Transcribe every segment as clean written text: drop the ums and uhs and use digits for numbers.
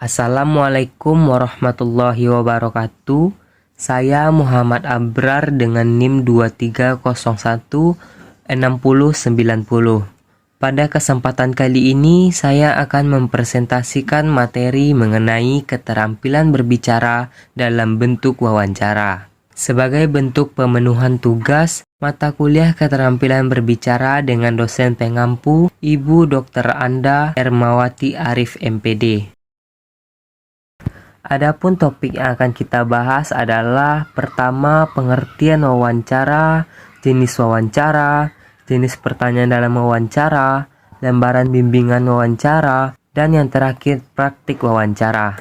Assalamualaikum warahmatullahi wabarakatuh. Saya Muhammad Abrar dengan NIM 23016090. Pada kesempatan kali ini saya akan mempresentasikan materi mengenai keterampilan berbicara dalam bentuk wawancara. Sebagai bentuk pemenuhan tugas, mata kuliah keterampilan berbicara dengan dosen pengampu Ibu Dr. Anda Ermawati Arif MPD. Adapun topik yang akan kita bahas adalah pertama, pengertian wawancara, jenis wawancara, jenis pertanyaan dalam wawancara, lembaran bimbingan wawancara, dan yang terakhir praktik wawancara.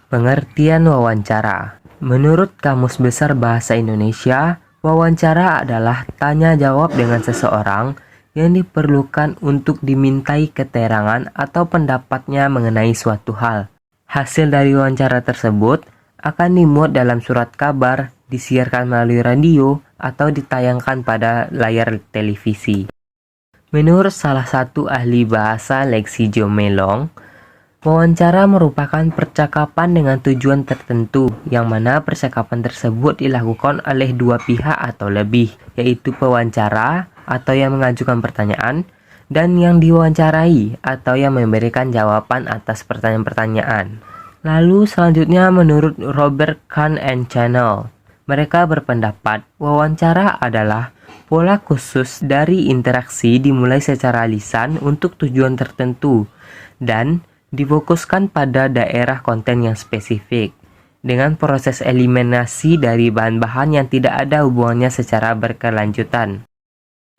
Pengertian wawancara. Menurut Kamus Besar Bahasa Indonesia, wawancara adalah tanya jawab dengan seseorang yang diperlukan untuk dimintai keterangan atau pendapatnya mengenai suatu hal. Hasil dari wawancara tersebut akan dimuat dalam surat kabar, disiarkan melalui radio, atau ditayangkan pada layar televisi. Menurut salah satu ahli bahasa Lexi Jomelong, wawancara merupakan percakapan dengan tujuan tertentu, yang mana percakapan tersebut dilakukan oleh dua pihak atau lebih, yaitu pewawancara atau yang mengajukan pertanyaan, dan yang diwawancarai atau yang memberikan jawaban atas pertanyaan-pertanyaan. Lalu selanjutnya menurut Robert Kahn and Channel, mereka berpendapat wawancara adalah pola khusus dari interaksi dimulai secara lisan untuk tujuan tertentu dan difokuskan pada daerah konten yang spesifik dengan proses eliminasi dari bahan-bahan yang tidak ada hubungannya secara berkelanjutan.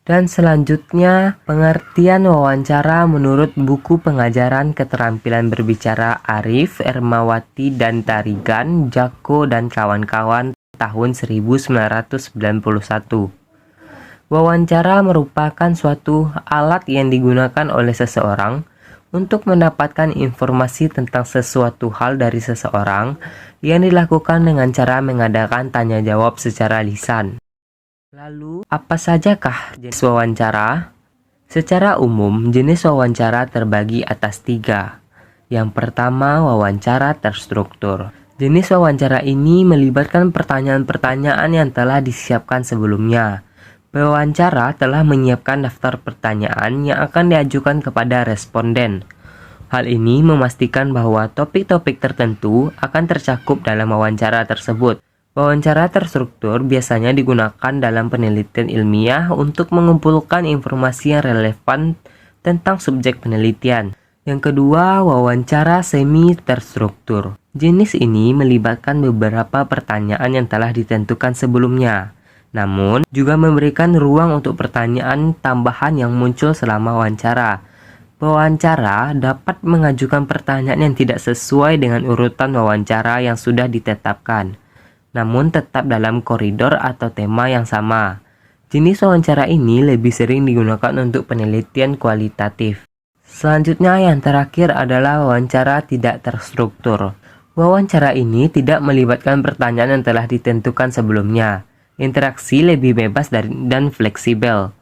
Dan selanjutnya, pengertian wawancara menurut buku pengajaran keterampilan berbicara Arif, Ermawati, dan Tarigan, Jako, dan kawan-kawan tahun 1991. Wawancara merupakan suatu alat yang digunakan oleh seseorang untuk mendapatkan informasi tentang sesuatu hal dari seseorang yang dilakukan dengan cara mengadakan tanya jawab secara lisan. Lalu, apa sajakah jenis wawancara? Secara umum, jenis wawancara terbagi atas 3. Yang pertama, wawancara terstruktur. Jenis wawancara ini melibatkan pertanyaan-pertanyaan yang telah disiapkan sebelumnya. Pewawancara telah menyiapkan daftar pertanyaan yang akan diajukan kepada responden. Hal ini memastikan bahwa topik-topik tertentu akan tercakup dalam wawancara tersebut. Wawancara terstruktur biasanya digunakan dalam penelitian ilmiah untuk mengumpulkan informasi yang relevan tentang subjek penelitian. Yang kedua, wawancara semi terstruktur. Jenis ini melibatkan beberapa pertanyaan yang telah ditentukan sebelumnya, namun juga memberikan ruang untuk pertanyaan tambahan yang muncul selama wawancara. Pewawancara dapat mengajukan pertanyaan yang tidak sesuai dengan urutan wawancara yang sudah ditetapkan, namun tetap dalam koridor atau tema yang sama. Jenis wawancara ini lebih sering digunakan untuk penelitian kualitatif. Selanjutnya yang terakhir adalah wawancara tidak terstruktur. Wawancara ini tidak melibatkan pertanyaan yang telah ditentukan sebelumnya. Interaksi lebih bebas dan fleksibel,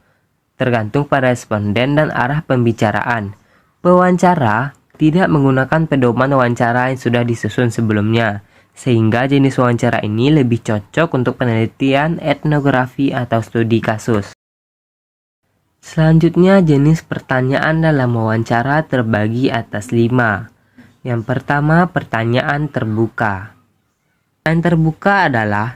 tergantung pada responden dan arah pembicaraan. Pewawancara tidak menggunakan pedoman wawancara yang sudah disusun sebelumnya, sehingga jenis wawancara ini lebih cocok untuk penelitian etnografi atau studi kasus. Selanjutnya, jenis pertanyaan dalam wawancara terbagi atas 5. Yang pertama, pertanyaan terbuka. Pertanyaan terbuka adalah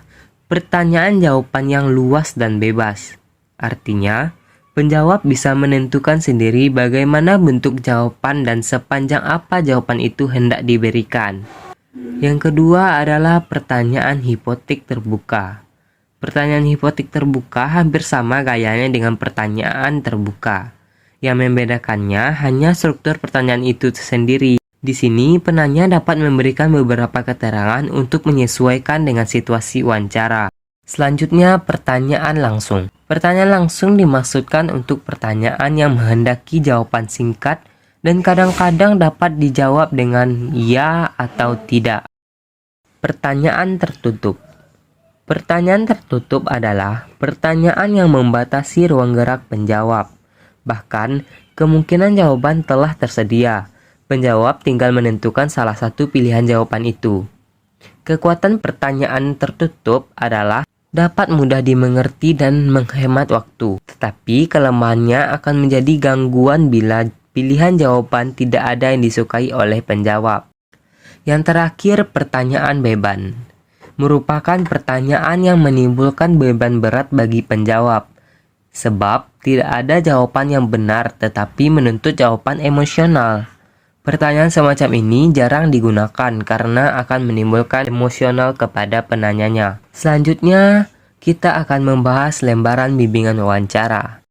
pertanyaan jawaban yang luas dan bebas. Artinya, penjawab bisa menentukan sendiri bagaimana bentuk jawaban dan sepanjang apa jawaban itu hendak diberikan. Yang kedua adalah pertanyaan hipotetik terbuka. Pertanyaan hipotetik terbuka hampir sama gayanya dengan pertanyaan terbuka. Yang membedakannya hanya struktur pertanyaan itu sendiri. Di sini, penanya dapat memberikan beberapa keterangan untuk menyesuaikan dengan situasi wawancara. Selanjutnya, pertanyaan langsung. Pertanyaan langsung dimaksudkan untuk pertanyaan yang menghendaki jawaban singkat dan kadang-kadang dapat dijawab dengan ya atau tidak. Pertanyaan tertutup. Pertanyaan tertutup adalah pertanyaan yang membatasi ruang gerak penjawab. Bahkan, kemungkinan jawaban telah tersedia. Penjawab tinggal menentukan salah satu pilihan jawaban itu. Kekuatan pertanyaan tertutup adalah dapat mudah dimengerti dan menghemat waktu, tetapi kelemahannya akan menjadi gangguan bila pilihan jawaban tidak ada yang disukai oleh penjawab. Yang terakhir, pertanyaan beban merupakan pertanyaan yang menimbulkan beban berat bagi penjawab, sebab tidak ada jawaban yang benar tetapi menuntut jawaban emosional. Pertanyaan semacam ini jarang digunakan karena akan menimbulkan emosional kepada penanyanya. Selanjutnya, kita akan membahas lembaran bimbingan wawancara.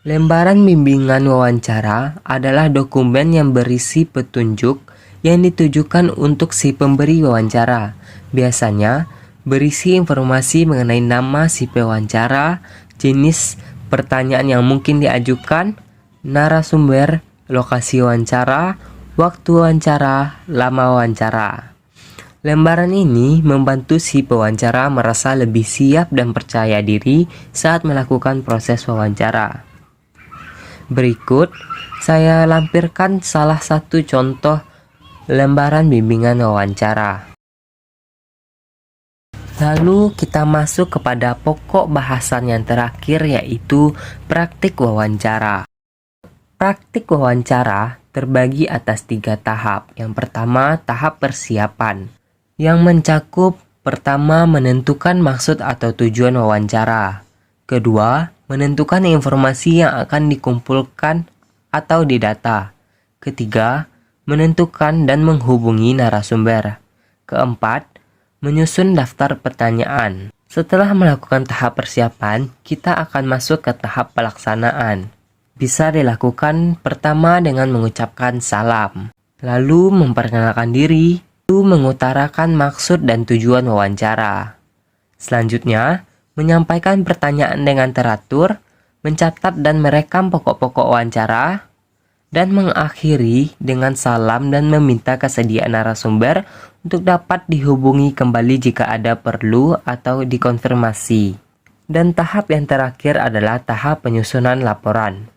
Lembaran bimbingan wawancara adalah dokumen yang berisi petunjuk yang ditujukan untuk si pemberi wawancara. Biasanya, berisi informasi mengenai nama si pewawancara, jenis pertanyaan yang mungkin diajukan, narasumber, lokasi wawancara, waktu wawancara, lama wawancara. Lembaran ini membantu si pewawancara merasa lebih siap dan percaya diri saat melakukan proses wawancara. Berikut, saya lampirkan salah satu contoh lembaran bimbingan wawancara. Lalu kita masuk kepada pokok bahasan yang terakhir, yaitu praktik wawancara. Praktik wawancara terbagi atas 3 tahap. Yang pertama, tahap persiapan, yang mencakup pertama, menentukan maksud atau tujuan wawancara. Kedua, menentukan informasi yang akan dikumpulkan atau didata. Ketiga, menentukan dan menghubungi narasumber. Keempat, menyusun daftar pertanyaan. Setelah melakukan tahap persiapan, kita akan masuk ke tahap pelaksanaan. Bisa dilakukan pertama dengan mengucapkan salam, lalu memperkenalkan diri, lalu mengutarakan maksud dan tujuan wawancara. Selanjutnya, menyampaikan pertanyaan dengan teratur, mencatat dan merekam pokok-pokok wawancara, dan mengakhiri dengan salam dan meminta kesediaan narasumber untuk dapat dihubungi kembali jika ada perlu atau dikonfirmasi. Dan tahap yang terakhir adalah tahap penyusunan laporan.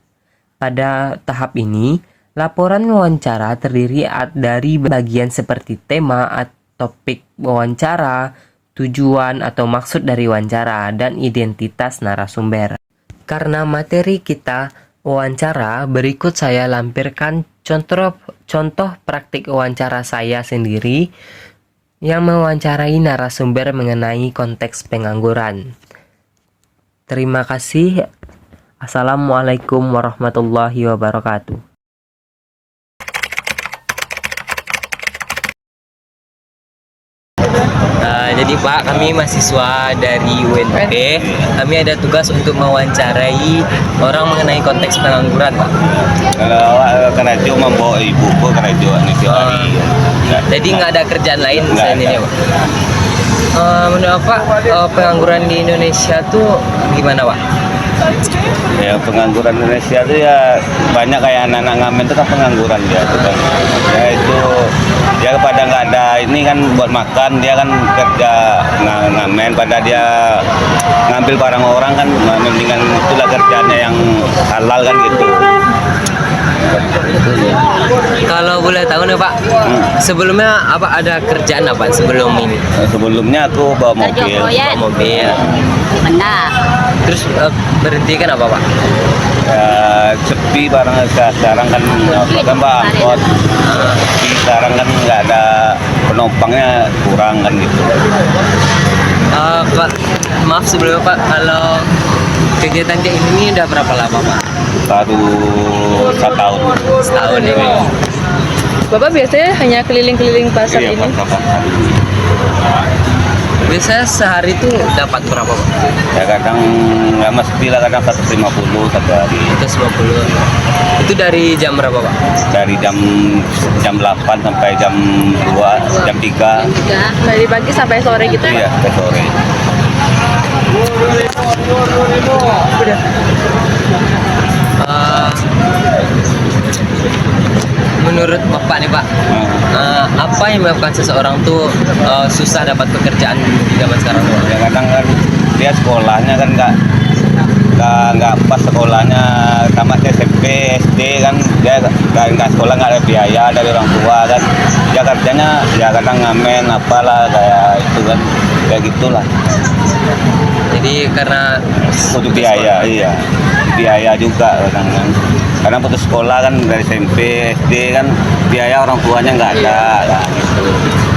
Pada tahap ini, laporan wawancara terdiri dari bagian seperti tema atau topik wawancara, tujuan atau maksud dari wawancara, dan identitas narasumber. Karena materi kita wawancara, berikut saya lampirkan contoh praktik wawancara saya sendiri yang mewawancarai narasumber mengenai konteks pengangguran. Terima kasih. Assalamualaikum warahmatullahi wabarakatuh. Jadi Pak, kami mahasiswa dari UNP. Kami ada tugas untuk mewawancarai orang mengenai konteks pengangguran, Pak. Kalau awak kerja membawa ibu pun kerja ni tiap hari. Jadi nggak ada kerjaan lain selain ini, Pak? Menurut Pak, pengangguran di Indonesia tuh gimana, Pak? Ya, pengangguran Indonesia tu ya banyak kayak anak-anak ngamen tu kan pengangguran dia tu kan. Ya itu dia pada nggak ada ini kan buat makan, dia kan kerja ngamen, pada dia ngambil barang orang kan, mendingan itulah kerjanya yang halal kan gitu. Kalau boleh tahu nih Pak, sebelumnya apa ada kerjaan apa sebelum ini? Sebelumnya aku bawa mobil. Benar. Terus berhenti kan apa Pak? Ya, sepi barang sekarang kan Mbak angkot. Sekarang kan nggak ada penumpangnya, kurang kan gitu. Pak, maaf sebelumnya Pak, kalau kegiatan kayak ini udah berapa lama Pak? Baru 1 tahun. Setahun ya Pak. Bapak biasanya hanya keliling-keliling pasar Iya, ini? Pak. Biasanya sehari itu dapat berapa Pak? Ya kadang nggak mesti lah, kadang 150 satu hari. 150. Itu dari jam berapa Pak? Dari jam 8 sampai jam 2, jam 3. Dari pagi sampai sore gitu? Iya, sampai sore. Udah. Menurut Bapak nih Pak, apa yang menyebabkan seseorang tuh susah dapat pekerjaan di zaman sekarang Pak? Ya kadang kan dia sekolahnya kan nggak nggak pas sekolahnya, tamat SMP SD kan dia nggak sekolah, nggak ada biaya dari orang tua kan, dia kerjanya ya kadang ngamen apalah kayak itu kan, kayak gitulah. Jadi karena Butuh biaya, iya biaya juga kadang kan, karena putus sekolah kan dari SMP SD kan biaya orang tuanya nggak ada lah, gitu.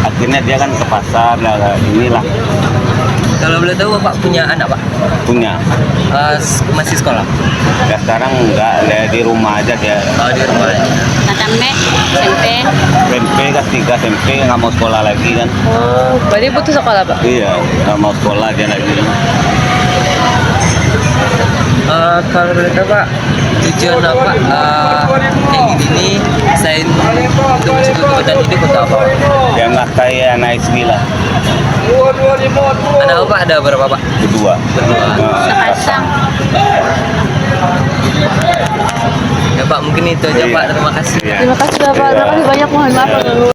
Akhirnya dia kan ke pasar lah, inilah kalau boleh tahu Bapak punya anak Pak? punya. Masih sekolah? Ya sekarang enggak, dia di rumah aja dia. Oh, di rumah aja. Tatame, SMP. SMP kelas 3 SMP nggak mau sekolah lagi kan. Oh, berarti putus sekolah Pak? Iya, nggak mau sekolah dia lagi. Kalau boleh tahu Pak, tujuan apa kayak gini nih, selain untuk kebutuhan hidup atau apa Pak? Dia nafkahi anak istri lah, Anak Bapak ada berapa Pak? berdua. Sepasang. Ya Pak, mungkin itu aja Pak, terima kasih. Iya. Terima kasih Bapak, terima kasih banyak, mohon maaf. Iya.